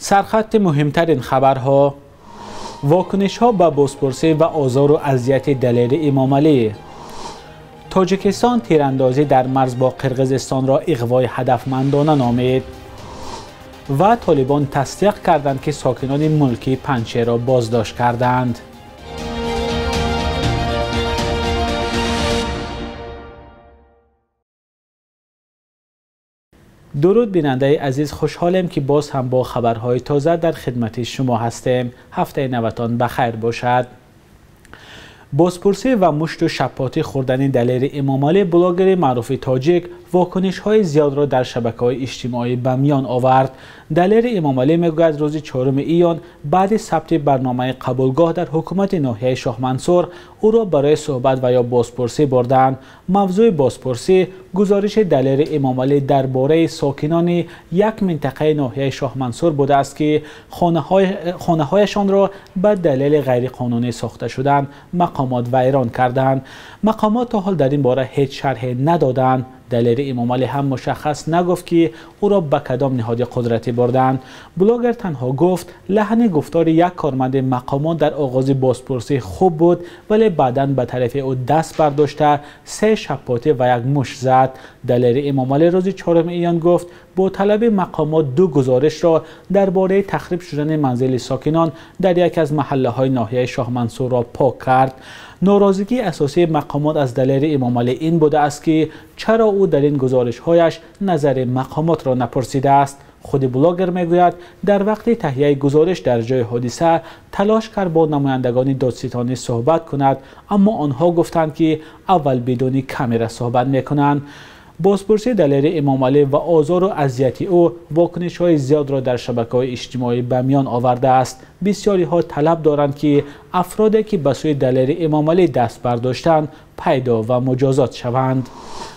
سرخط مهمترین خبرها: واکنش ها به بازپرسی و آزار و اذیت دلیر امامعلی. تاجیکستان تیراندازی در مرز با قرقیزستان را اغوای هدفمندانه نامید. و طالبان تصدیق کردند که ساکنان ملکی پنجشیر را بازداشت کردند. درود بیننده عزیز، خوشحالم که باز هم با خبرهای تازه در خدمت شما هستیم. هفته نوتان بخیر باشد. بازپرسی و مشت و شپاتی خوردن دلیر امامعلی بلاگر معروف تاجیک واکنش های زیاد را در شبکه‌های اجتماعی به میان آورد. دلیر امامعلی میگوید روز 4 ایان بعد ثبت برنامه قبولگاه در حکومت ناحیه شاه منصور او را برای صحبت و یا بازپرسی بردند. موضوع بازپرسی گزارش دلیر امامعلی درباره ساکنان یک منطقه ناحیه شاه منصور بوده است که خانه هایشان را به دلیل غیر قانونی ساخته شدن مقامات ویران کردند. مقامات تا حال در این باره هیچ شرحی ندادند. دلیر امامعلی هم مشخص نگفت که او را به کدام نهاد قدرتی بردند. بلاگر تنها گفت لحن گفتار یک کارمند مقامات در آغاز بازپرسی خوب بود، ولی بعداً به طرف او دست برداشته 3 شپاتی و 1 مشت زد. دلیر امامعلی روز 4 ایان گفت با طلب مقامات 2 گزارش را درباره تخریب شدن منزل ساکنان در یک از محله های ناحیه شاه منصور را پاک کرد. ناراضگی اساسی مقامات از دلیر امامعلی این بوده است که چرا او در این گزارش هایش نظر مقامات را نپرسیده است. خود بلاگر میگوید در وقت تهیه گزارش در جای حادثه تلاش کرد با نمایندگان دادستانی صحبت کند، اما آنها گفتند که اول بدون کامera صحبت میکنند. بازپرسی دلیر امامعلی و آزار و اذیت او واکنش های زیاد را در شبکه‌های اجتماعی به میان آورده است. بسیاری ها طلب دارند که افرادی که به سوی دلیر امامعلی دست برداشتند پیدا و مجازات شوند.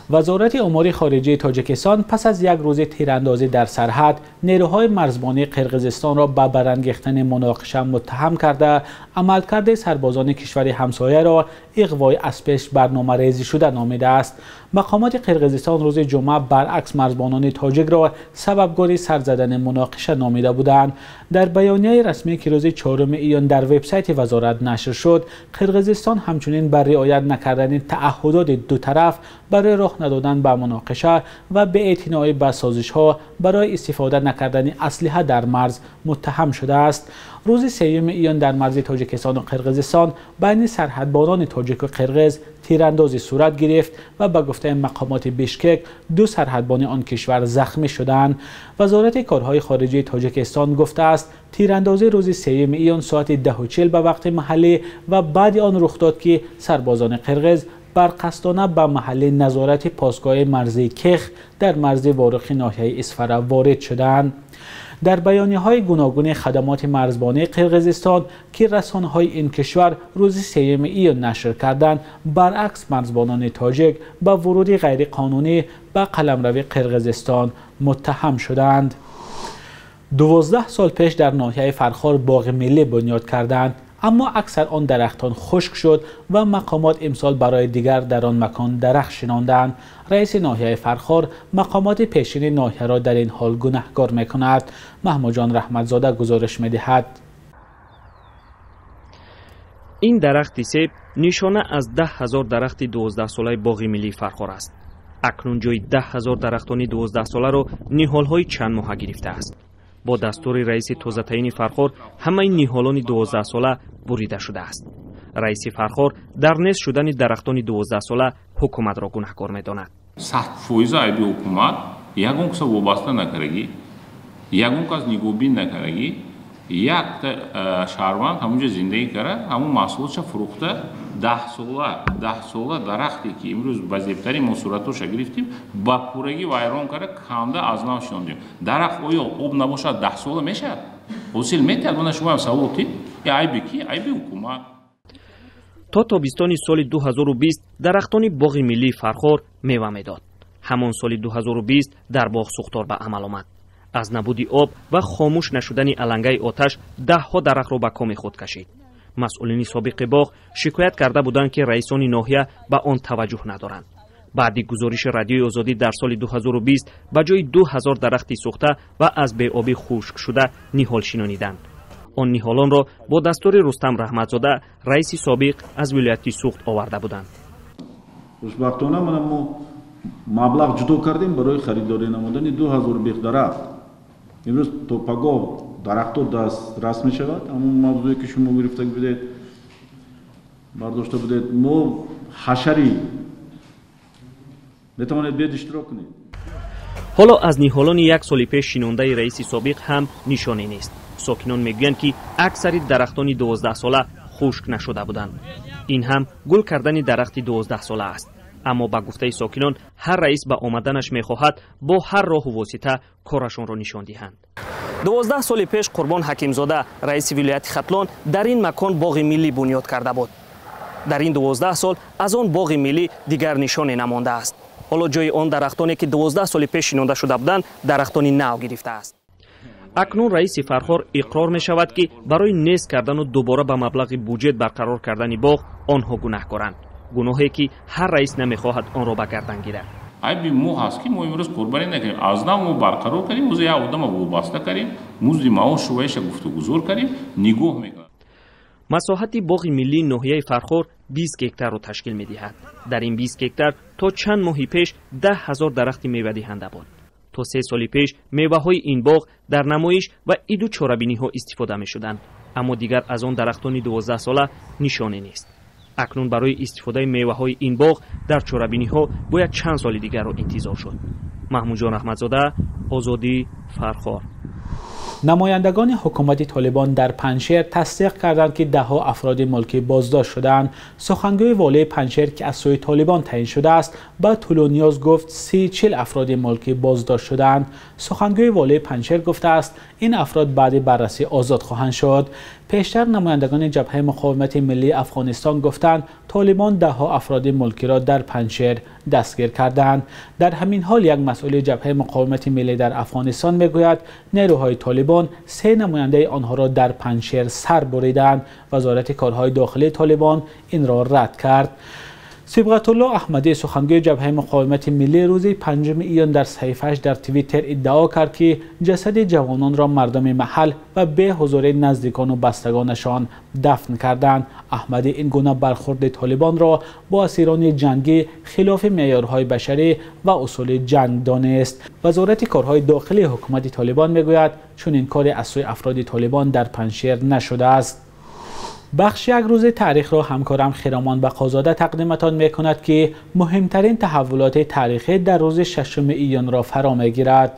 وزارت امور خارجه تاجیکستان پس از 1 روز تیراندازی در سرحد نیروهای مرزبانی قرقیزستان را به برانگیختن مناقشه متهم کرده عملکرد سربازان کشور همسایه را اغوای از پیش برنامه ریزی شده نامیده است. مقامات قرقیزستان روز جمعه برعکس مرزبانان تاجیک را سببگار سر زدن مناقشه نامیده بودند. در بیانیه رسمی که روز 4 ایان در وبسایت وزارت نشر شد، قرقیزستان همچنین بر رعایت نکردن تعهدات دو طرف برای راه ندادن به مناقشه و به اعتنای به سازش‌ها برای استفاده نکردن اسلحه در مرز متهم شده است. روز 3 ایان در مرز تاجیکستان و قرقیزستان بین سرحدبانان تاجیک و قرقیز تیراندازی صورت گرفت و به گفته مقامات بیشکک 2 سرحدبان آن کشور زخمی شدند. وزارت کارهای خارجه تاجیکستان گفته است تیراندازی روز 3 ایان ساعت 10:40 به وقت محلی و بعد آن رخ داد که سربازان قرقیز برقصدانه به محل نظارت پاسگاه مرزی کیخ در مرز وارخ ناحیه اسفره وارد شدند. در بیانیه‌های گوناگون خدمات مرزبانی قرقیزستان که رسانه‌های این کشور روز 3 ایان نشر کردند، برعکس مرزبانان تاجیک به ورود غیرقانونی به قلمرو قرقیزستان متهم شدند. 12 سال پیش در ناحیه فرخار باغ ملی بنیاد کردند، اما اکثر آن درختان خشک شد و مقامات امسال برای دیگر در آن مکان درخت شناندند. رئیس ناحیه فرخار مقامات پیشین ناحیه را در این حال گناهکار می‌کند. محمود جان رحمتزاده گزارش می‌دهد. این درخت سیب نشانه از 10,000 درخت 12 ساله باغ ملی فرخار است. اکنون جای 10,000 درختان 12 ساله را نهال‌های چند ماهه گرفته است. با دستور رئیس تازه تعیین فرخار همه این نهالان 12 ساله بریده شده است. رئیس فرخار در نیست شدن درختان 12 ساله حکومت را گناهکار می‌داند. 100% айби ҳукумат ягон каса вобаста накараги, ягон кас нигоҳбин накараги, як шаҳрванд ҳамунҷо зиндагӣ кара, ҳамун маҳсулотша фурӯхта 10 сола дарахте ки имрӯз ба зебтари мо суратоша гирифтим ба пурагӣ вайрон кара, камда аз нав шондем. дарахт оё об набошад 10 сола мешавад? ҳосил метавад? мана шумо ҳам савол кӣ? айби ки? айби ҳукумат. تا تابستان سال 2020 درختان باغ ملی فرخار میوه میداد. همان سال 2020 در باغ سوختار به عمل آمد. از نبود آب و خاموش نشدن علنگه آتش 10 درخت را به کام خود کشید. مسئولین سابق باغ شکایت کرده بودند که رئیسان ناحیه به آن توجه ندارند. баъди гузориши радиои озодӣ дар соли 2020 ба ҷои 2000 дарахти сӯхта ва аз беобӣ хушк шуда ниҳол шинониданд. он ниҳолонро бо дастури Рустам Раҳматзода раиси собиқ аз вилояти Суғд оварда буданд. хушбахтона мана мо маблағ ҷудо кардем барои харидорӣ намудани 2000 бех дарахт. имрӯз то пагоҳ дарахтҳо дастрас мешавад. ҳамон мавзӯе ки шумо гирифта будед бардошта будед, мо ҳашари метавонед бед иштирок кунед. ҳоло аз ниҳолони як соли пеш шинондаи раиси собиқ ҳам нишоне нест. сокинон мегӯянд ки аксари дарахтони 12 сола хушк нашуда буданд. ин ҳам гул кардани дарахти 12 сола аст. аммо ба гуфтаи сокинон ҳар раис ба омаданаш мехоҳад бо ҳар роҳу восита корашонро нишон диҳанд. 12 соли пеш Қурбон Ҳакимзода раиси вилояти Хатлон дар ин макон боғи миллӣ бунёд карда буд. дар ин 12 сол аз он боғи миллӣ дигар нишоне намондааст. ҳоло ҷои он дарахтоне ки 12 соли пеш шинонда шуда буданд дарахтони нав гирифтааст. акнун раиси Фархор иқрор мешавад ки барои нест кардану дубора ба маблағи буҷет барқарор кардани боғ онҳо гунаҳкоранд. гуноҳе ки ҳар раис намехоҳад онро ба гардан гирад. айби мо ҳаст ки мо имрӯз қурбонӣ накардем, аз нав мо барқарор кардем, музди як одама вобаста кардем, музди маошу вайша гуфтугузор кардем, нигоҳ мекунем. масоҳати боғи миллии ноҳияи Фархор 20 гектарро ташкил медиҳад. дар ин 20 гектар то чанд моҳи пеш 10,000 дарахти мевадиҳанда буд. то 3 соли пеш меваҳои ин боғ дар намоиш ва иду чорабиниҳо истифода мешуданд. аммо дигар аз он дарахтони 12 сола нишоне нест. акнун барои истифодаи меваҳои ин боғ дар чорабиниҳо бояд чанд соли дигарро интизор шуд. маҳмудҷон Раҳматзода, Озодӣ, Фархор. намояндагон ҳукумати Толибон дар Панҷшер тасдиқ карданд ки даҳҳо афроди мулкӣ боздошт шуданд. сухангӯи волии Панҷшер ки аз сӯи Толибон таъин шудааст ба Тулуниёз гуфт 30-40 афроди мулкӣ боздошт шуданд. сухангӯи волии Панҷшер гуфтааст ин афрод баъди баррасӣ озод хоҳанд шуд. пештар намояндагони ҷабҳаи муқовимати миллии Афғонистон гуфтанд Толибон даҳҳо афроди мулкиро дар Панҷшер дастгир карданд. дар ҳамин ҳол як масъули ҷабҳаи муқовимати миллӣ дар Афғонистон мегӯяд нерӯҳои Толибон 3 намояндаи онҳоро дар Панҷшер сар буриданд. вазорати корҳои дохилии Толибон инро рад кард. сибғатулло аҳмадӣ сухангӯи ҷабҳаи муқовимати миллӣ рӯзи 5 июн дар саҳифааш дар Твиттер иддао кард ки ҷасади ҷавононро мардуми маҳал ва бе ҳузури наздикону бастагонашон дафн карданд. аҳмадӣ ин гуна бархурди Толибонро бо асирони ҷангӣ хилофи меъёрҳои башарӣ ва усули ҷанг донест. вазорати корҳои дохилии ҳукумати Толибон мегӯяд чунин коре аз сӯи афроди Толибон дар Панҷшер нашудааст. бахши як рӯзи таърихро ҳамкорам Хиромон Бақозода тақдиматон мекунад ки муҳимтарин таҳаввулоти таърихӣ дар рӯзи 6 июнро фаро мегирад.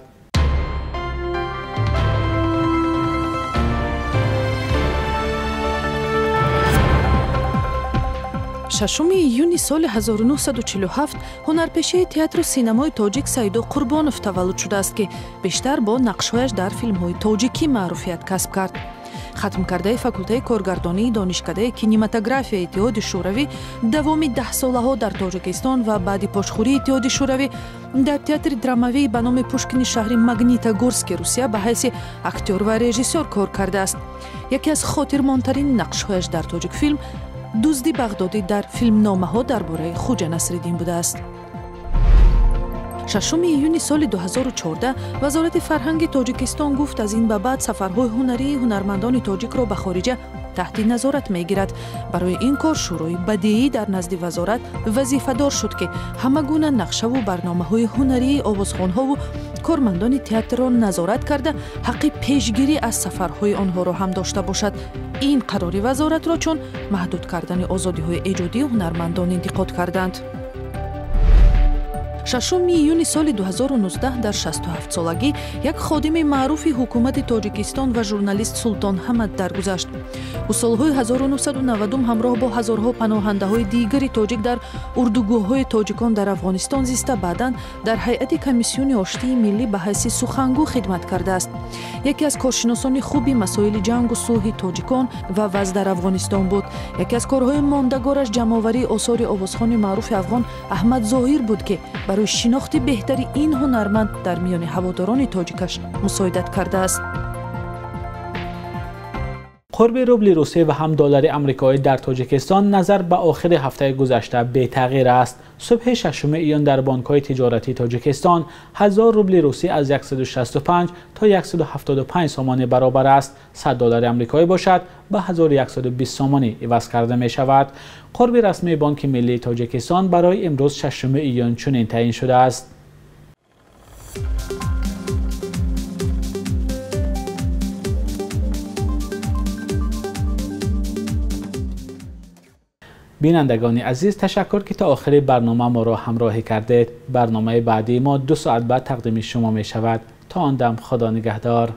6 июни соли 1947 ҳунарпешаи театру синамои тоҷик Саидо Қурбонов таваллуд шудааст ки бештар бо нақшҳояш дар филмҳои тоҷикӣ маъруфият касб кард. хатмкардаи факултаи коргардонии донишкадаи кинематографияи Иттиҳоди Шӯравӣ давоми 10 солаҳо дар Тоҷикистон ва баъди пошхӯрии Иттиҳоди Шӯравӣ дар театри драмавии ба номи Пушкини шаҳри Магнитогорски, Русия ба ҳайси актёр ва режиссёр кор кардааст. яке аз хотирмонтарин нақшҳояш дар тоҷикфилм Дузди Бағдодӣ дар филмномаҳо дар бораи Хуҷа Насриддин будааст. 6 июни соли 2014 вазорати фарҳанги Тоҷикистон гуфт аз ин ба баъд сафарҳои ҳунарии ҳунармандони тоҷикро ба хориҷа таҳти назорат мегирад. барои ин кор шӯрои бадеӣ дар назди вазорат вазифадор шуд ки ҳама гуна нақшаву барномаҳои ҳунарии овозхонҳову кормандони театрро назорат карда ҳаққи пешгирӣ аз сафарҳои онҳоро ҳам дошта бошад. ин қарори вазоратро чун маҳдуд кардани озодиҳои эҷодии ҳунармандон интиқод карданд. 6 июни соли 2019 дар 67-солагӣ як ходими маъруфи ҳукумати Тоҷикистон ва журналист Султон Ҳамад даргузашт. ӯ солҳои 1990 ҳамроҳ бо ҳазорҳо паноҳандаҳои дигари тоҷик дар урдугоҳҳои тоҷикон дар Афғонистон зиста баъдан дар ҳайати комиссиони оштии миллӣ ба ҳайси сухангӯ хидмат кардааст. яке аз коршиносони хуби масоили ҷангу сулҳи тоҷикон ва вазъ дар Афғонистон буд. яке аз корҳои мондагораш ҷамъоварии осори овозхони маъруфи афғон Аҳмад Зоҳир буд ки барои шинохти беҳтари ин ҳунарманд дар миёни ҳаводорони тоҷикаш мусоидат кардааст. قرب روبل روسیه و هم دلار آمریکایی در تاجیکستان نظر به آخر هفته گذشته بی تغییر است. صبح 6 ایون در بانک‌های تجارتی تاجیکستان 1000 روبل روسی از 165 تا 175 سومانی برابر است. 100 دلار آمریکایی باشد به 1120 سومانی عوض کرده می شود. قرب رسمی بانک ملی تاجیکستان برای امروز 6 ایون چنین تعیین شده است. بینندگان عزیز، تشکر که تا آخر برنامه ما را همراهی کردید. برنامه بعدی ما 2 ساعت بعد تقدیم شما می شود. تا آن دم خدا نگهدار.